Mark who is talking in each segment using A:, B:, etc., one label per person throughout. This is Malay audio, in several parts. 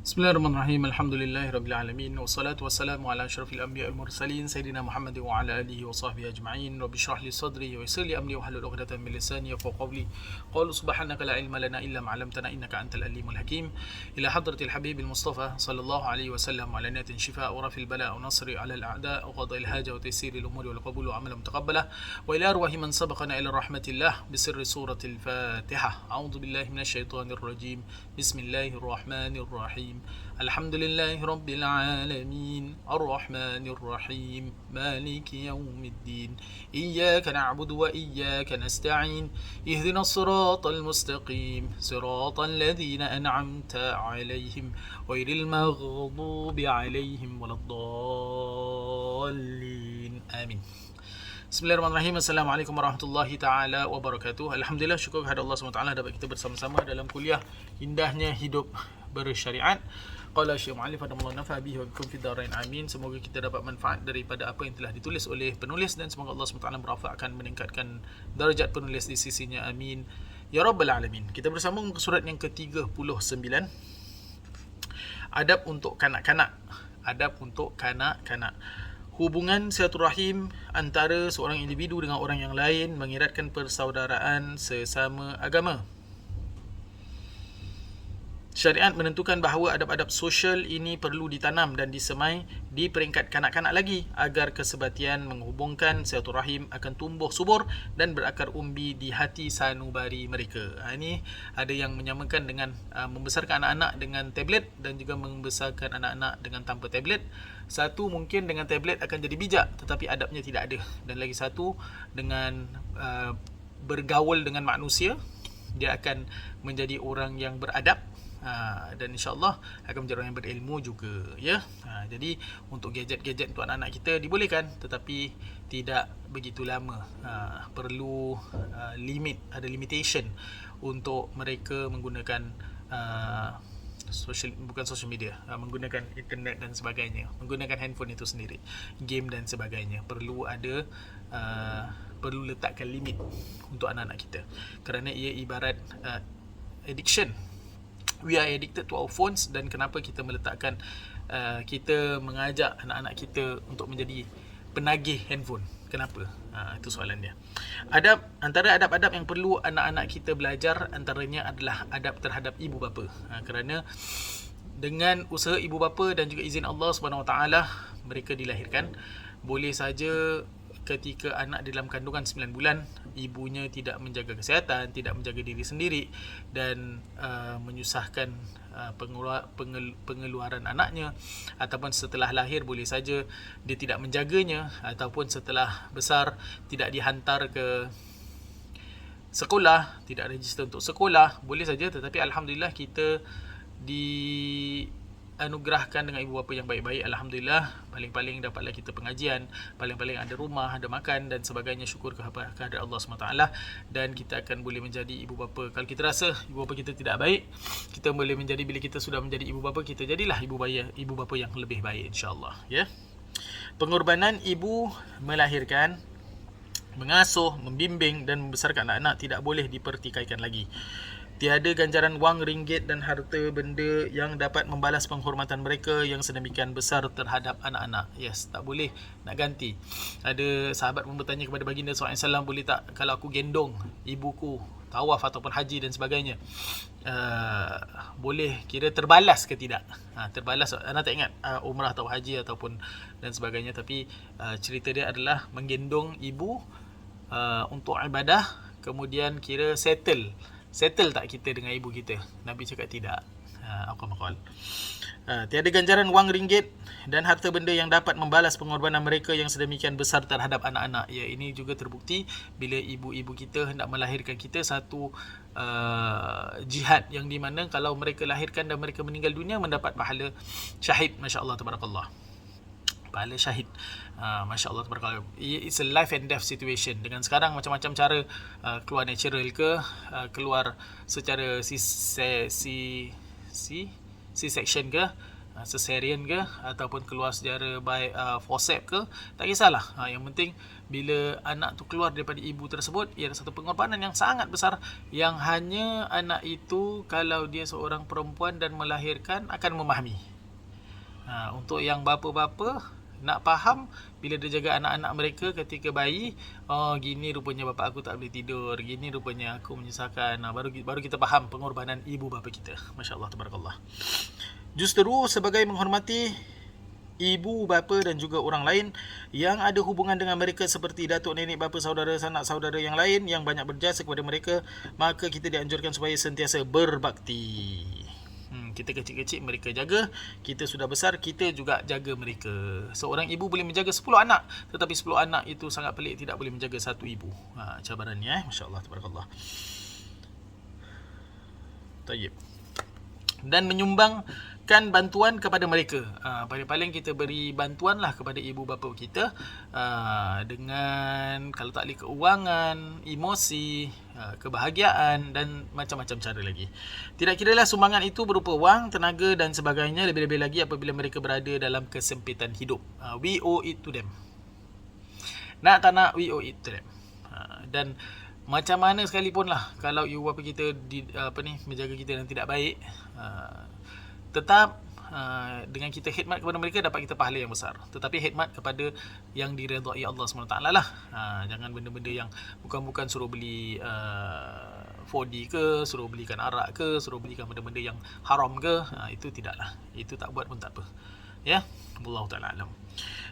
A: Bismillahirrahmanirrahim. Alhamdulillahirabbil alamin wassalatu wassalamu ala asyrafil anbiya'i wal mursalin sayyidina Muhammad wa ala alihi wa sahbihi ajma'in. Rabbi shrah li sadri wa yassir li amri wahlul 'uqdatam min lisani yafqahu qawli. Qalu subhanaka la ilma lana illa ma 'allamtana innaka antal alimul hakim. Ila hadratil habibil mustafa sallallahu alaihi wasallam wa ala niyatin shifa wa rafil bala wa nasri 'ala al a'da wa qada'il haja wa taysiril umuri wal qabul wa amalan mutaqabbalah. Wa ila arwahi man sabaqana ila rahmatillah bi sirri suratil Fatihah. A'udzu billahi minasyaitonir rajim. Bismillahirrahmanirrahim. الحمد لله رب العالمين الرحمن الرحيم مالك يوم الدين إياك نعبد وإياك نستعين اهدنا الصراط المستقيم صراط الذين أنعمت عليهم غير المغضوب عليهم ولا الضالين آمين. Bismillahirrahmanirrahim. Assalamualaikum warahmatullahi ta'ala wabarakatuh. Alhamdulillah, syukur kepada Allah SWT dapat kita bersama-sama dalam kuliah Indahnya Hidup Bersyariat. Qala Syekh Mu'allif adamallahu nafa'a bihi wa bikum fid dharain amin. Semoga kita dapat manfaat daripada apa yang telah ditulis oleh penulis dan semoga Allah SWT merafakkan, meningkatkan darjat penulis di sisinya. Amin ya rabbal alamin. Kita bersambung ke surat yang ke-39. Adab untuk kanak-kanak. Adab untuk kanak-kanak. Hubungan silaturahim antara seorang individu dengan orang yang lain mengeratkan persaudaraan sesama agama. Syariat menentukan bahawa adab-adab sosial ini perlu ditanam dan disemai di peringkat kanak-kanak lagi agar kesebatian menghubungkan silaturahim akan tumbuh subur dan berakar umbi di hati sanubari mereka. Ini ada yang menyamakan dengan membesarkan anak-anak dengan tablet dan juga membesarkan anak-anak dengan tanpa tablet. Satu mungkin dengan tablet akan jadi bijak tetapi adabnya tidak ada. Dan lagi satu dengan bergaul dengan manusia, dia akan menjadi orang yang beradab. Dan insyaAllah akan menjadi orang yang berilmu juga, ya. Jadi untuk gadget-gadget untuk anak-anak kita dibolehkan tetapi tidak begitu lama. Perlu limit, ada limitation untuk mereka menggunakan bukan social media, menggunakan internet dan sebagainya, menggunakan handphone itu sendiri, game dan sebagainya. Perlu ada perlu letakkan limit untuk anak-anak kita kerana ia ibarat addiction. We are addicted to our phones. Dan kenapa kita meletakkan kita mengajak anak-anak kita untuk menjadi penagih handphone? Kenapa? Itu soalan dia. Antara adab-adab yang perlu anak-anak kita belajar antaranya adalah adab terhadap ibu bapa. Kerana dengan usaha ibu bapa dan juga izin Allah SWT mereka dilahirkan. Boleh saja ketika anak dalam kandungan 9 bulan ibunya tidak menjaga kesihatan, tidak menjaga diri sendiri dan menyusahkan pengeluaran anaknya, ataupun setelah lahir boleh saja dia tidak menjaganya, ataupun setelah besar tidak dihantar ke sekolah, tidak register untuk sekolah, boleh saja. Tetapi alhamdulillah kita dianugerahkan dengan ibu bapa yang baik-baik. Alhamdulillah, paling-paling dapatlah kita pengajian, paling-paling ada rumah, ada makan dan sebagainya. Syukur kehadrat Allah SWT. Dan kita akan boleh menjadi ibu bapa. Kalau kita rasa ibu bapa kita tidak baik, kita boleh menjadi, bila kita sudah menjadi ibu bapa, kita jadilah ibu bapa yang lebih baik, insyaAllah, ya. Pengorbanan ibu melahirkan, mengasuh, membimbing dan membesarkan anak-anak tidak boleh dipertikaikan lagi. Tiada ganjaran wang, ringgit dan harta benda yang dapat membalas penghormatan mereka yang sedemikian besar terhadap anak-anak. Yes, tak boleh nak ganti. Ada sahabat pun bertanya kepada baginda SAW, boleh tak kalau aku gendong ibuku tawaf ataupun haji dan sebagainya, boleh kira terbalas ke tidak? Terbalas, anda tak ingat umrah atau haji ataupun dan sebagainya. Tapi cerita dia adalah menggendong ibu untuk ibadah, kemudian kira settle tak kita dengan ibu kita? Nabi cakap tidak. Tiada ganjaran wang, ringgit dan harta benda yang dapat membalas pengorbanan mereka yang sedemikian besar terhadap anak-anak. Ya, ini juga terbukti bila ibu-ibu kita hendak melahirkan kita, satu jihad yang di mana kalau mereka lahirkan dan mereka meninggal dunia mendapat pahala syahid. Masya-Allah tabarakallah. Pahala syahid. Masya Allah tabarakallah. It's a life and death situation. Dengan sekarang macam-macam cara, keluar natural ke, keluar secara C-section ke, cesarean ke ataupun keluar secara by forceps ke, tak kisahlah. Yang penting bila anak tu keluar daripada ibu tersebut, ia adalah satu pengorbanan yang sangat besar yang hanya anak itu kalau dia seorang perempuan dan melahirkan akan memahami. Untuk yang bapa-bapa nak faham bila dia jaga anak-anak mereka ketika bayi, gini rupanya bapa aku tak boleh tidur, gini rupanya aku menyusahkan. Baru kita faham pengorbanan ibu bapa kita. Masya-Allah, tabarakallah. Justeru sebagai menghormati ibu bapa dan juga orang lain yang ada hubungan dengan mereka seperti datuk, nenek, bapa, saudara, sanak saudara yang lain yang banyak berjasa kepada mereka, maka kita dianjurkan supaya sentiasa berbakti. Kita kecil-kecil mereka jaga, kita sudah besar kita juga jaga mereka. Seorang ibu boleh menjaga 10 anak, tetapi 10 anak itu sangat pelik tidak boleh menjaga satu ibu. Cabarannya, masya-Allah, tabarakallah. Tayyib. Dan menyumbangkan bantuan kepada mereka. Paling-paling kita beri bantuan lah kepada ibu bapa kita, dengan kalau tak boleh keuangan, emosi, kebahagiaan dan macam-macam cara lagi. Tidak kiralah sumbangan itu berupa wang, tenaga dan sebagainya, lebih-lebih lagi apabila mereka berada dalam kesempitan hidup. We owe it to them. Nak tak nak, we owe it to them. Dan macam mana sekalipun lah, kalau ibu bapa kita menjaga kita dan tidak baik, tetap dengan kita khidmat kepada mereka dapat kita pahala yang besar. Tetapi khidmat kepada yang diredai Allah SWT lah. Jangan benda-benda yang bukan-bukan suruh beli 4D ke, suruh belikan arak ke, suruh belikan benda-benda yang haram ke. Itu tidaklah. Itu tak buat pun tak apa. Ya, Wallahu ta'ala alam.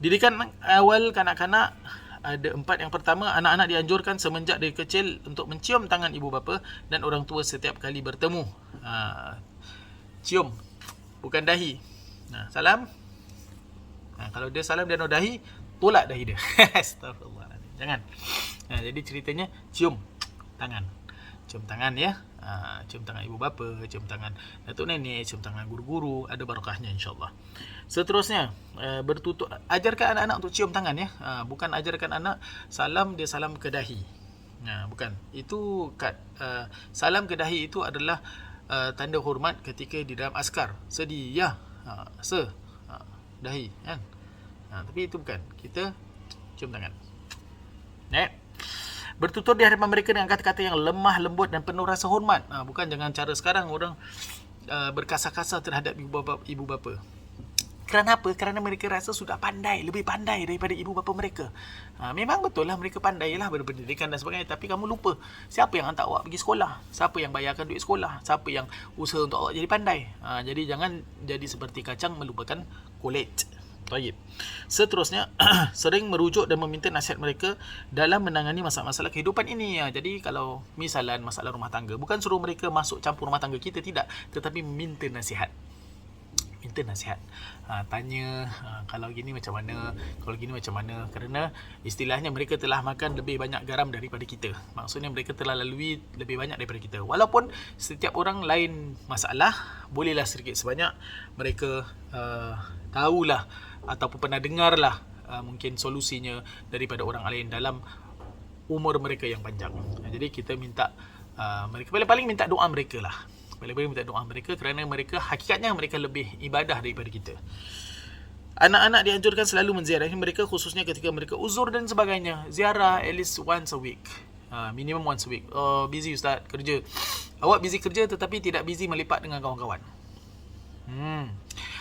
A: Didikan awal kanak-kanak ada 4. Yang pertama, anak-anak dianjurkan semenjak dari kecil untuk mencium tangan ibu bapa dan orang tua setiap kali bertemu. Cium, bukan dahi. Salam. Kalau dia salam dia no dahi, tolak dahi dia. Astagfirullahaladzim. Jangan. Jadi ceritanya cium tangan. Cium tangan ya. Cium tangan ibu bapa, cium tangan datuk nenek, cium tangan guru-guru, ada barakahnya insya-Allah. Seterusnya, bertutur, ajarkan anak-anak untuk cium tangan ya. Bukan ajarkan anak salam dia salam ke dahi. Bukan. Itu salam ke dahi itu adalah tanda hormat ketika di dalam askar. Sedi ya. Dahi kan. Tapi itu bukan. Kita cium tangan. Bertutur di hadapan mereka dengan kata-kata yang lemah, lembut dan penuh rasa hormat. Bukan jangan cara sekarang orang berkasar-kasar terhadap ibu bapa. Kerana apa? Kerana mereka rasa sudah pandai, lebih pandai daripada ibu bapa mereka. Memang betul lah mereka pandai lah berpendidikan dan sebagainya. Tapi kamu lupa, siapa yang hantar awak pergi sekolah? Siapa yang bayarkan duit sekolah? Siapa yang usaha untuk awak jadi pandai? Jadi jangan jadi seperti kacang melupakan kulit. Baik. Seterusnya, sering merujuk dan meminta nasihat mereka dalam menangani masalah-masalah kehidupan ini. Jadi kalau misalan masalah rumah tangga, bukan suruh mereka masuk campur rumah tangga kita, tidak. Tetapi minta nasihat. Minta nasihat. Tanya, kalau gini macam mana, kalau gini macam mana. Kerana istilahnya mereka telah makan lebih banyak garam daripada kita. Maksudnya mereka telah lalui lebih banyak daripada kita. Walaupun setiap orang lain masalah, bolehlah sedikit sebanyak mereka tahulah ataupun pernah dengarlah mungkin solusinya daripada orang lain dalam umur mereka yang panjang. Jadi kita minta mereka, paling-paling minta doa mereka lah. Paling-paling minta doa mereka kerana mereka hakikatnya mereka lebih ibadah daripada kita. Anak-anak dianjurkan selalu menziarahi mereka khususnya ketika mereka uzur dan sebagainya. Ziarah at least once a week. Minimum once a week. Busy ustaz, kerja. Awak busy kerja tetapi tidak busy melipat dengan kawan-kawan.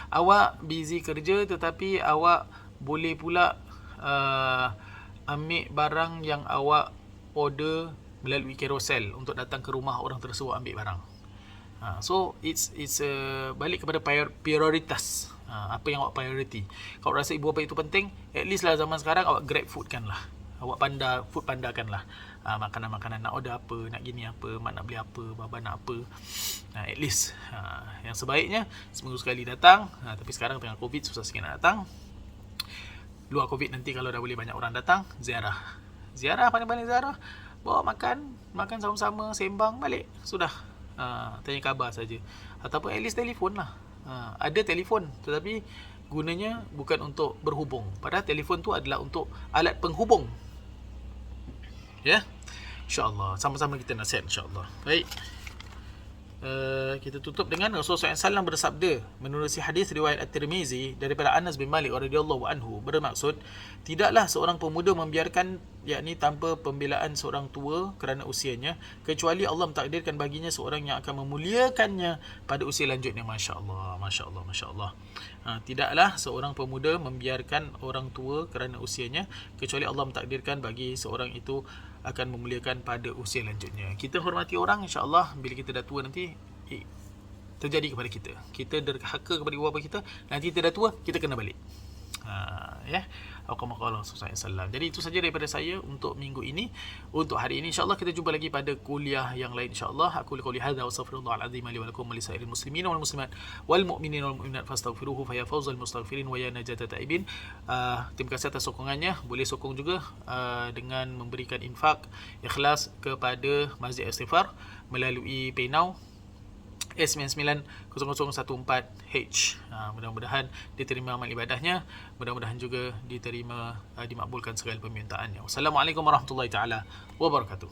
A: Awak busy kerja tetapi awak boleh pula ambil barang yang awak order melalui Carousel untuk datang ke rumah orang tersebut ambil barang. So it's balik kepada prioritas. Apa yang awak priority. Kalau rasa ibu bapa itu penting, at least lah zaman sekarang awak grab food kan lah. Awak food pandakan lah. Makanan-makanan nak order apa, nak gini apa, mak nak beli apa, baba nak apa. At least yang sebaiknya seminggu sekali datang. Tapi sekarang tengah Covid susah sikit nak datang. Luar Covid nanti kalau dah boleh banyak orang datang, ziarah. Ziarah, pandai-pandai ziarah. Bawa makan sama-sama, sembang balik. Sudah. Tanya khabar saja. Ataupun at least telefon lah. Ada telefon tetapi gunanya bukan untuk berhubung. Padahal telefon tu adalah untuk alat penghubung. Ya. InsyaAllah. Sama-sama kita nasihat insyaAllah. Baik. Kita tutup dengan Rasulullah SAW bersabda menerusi hadis riwayat At-Tirmizi daripada Anas bin Malik radhiyallahu anhu, bermaksud tidaklah seorang pemuda membiarkan, yakni tanpa pembelaan seorang tua kerana usianya, kecuali Allah mentakdirkan baginya seorang yang akan memuliakannya pada usia lanjutnya. Masya-Allah, masya-Allah, masya-Allah. Tidaklah seorang pemuda membiarkan orang tua kerana usianya, kecuali Allah mentakdirkan bagi seorang itu akan memuliakan pada usia lanjutnya. Kita hormati orang, insya-Allah bila kita dah tua nanti terjadi kepada kita. Kita derhaka kepada ibu bapa kita, nanti kita dah tua, kita kena balik. Ya. Rasulullah SAW. Jadi itu saja daripada saya untuk minggu ini. Untuk hari ini insya-Allah kita jumpa lagi pada kuliah yang lain insya-Allah. Aku qouli hadza wa astaghfirullahal azim li wa lakum wa lisairil muslimin wal muslimat wal mu'minin wal mu'minat fastaghfiruhu fa ya fawzal mustaghfirin wa ya najata taibin. Terima kasih atas sokongannya. Boleh sokong juga dengan memberikan infak ikhlas kepada Masjid Istighfar melalui PayNow S990014H. Mudah-mudahan diterima amal ibadahnya, mudah-mudahan juga diterima dimakbulkan segala permintaannya. Wassalamualaikum warahmatullahi taala wabarakatuh.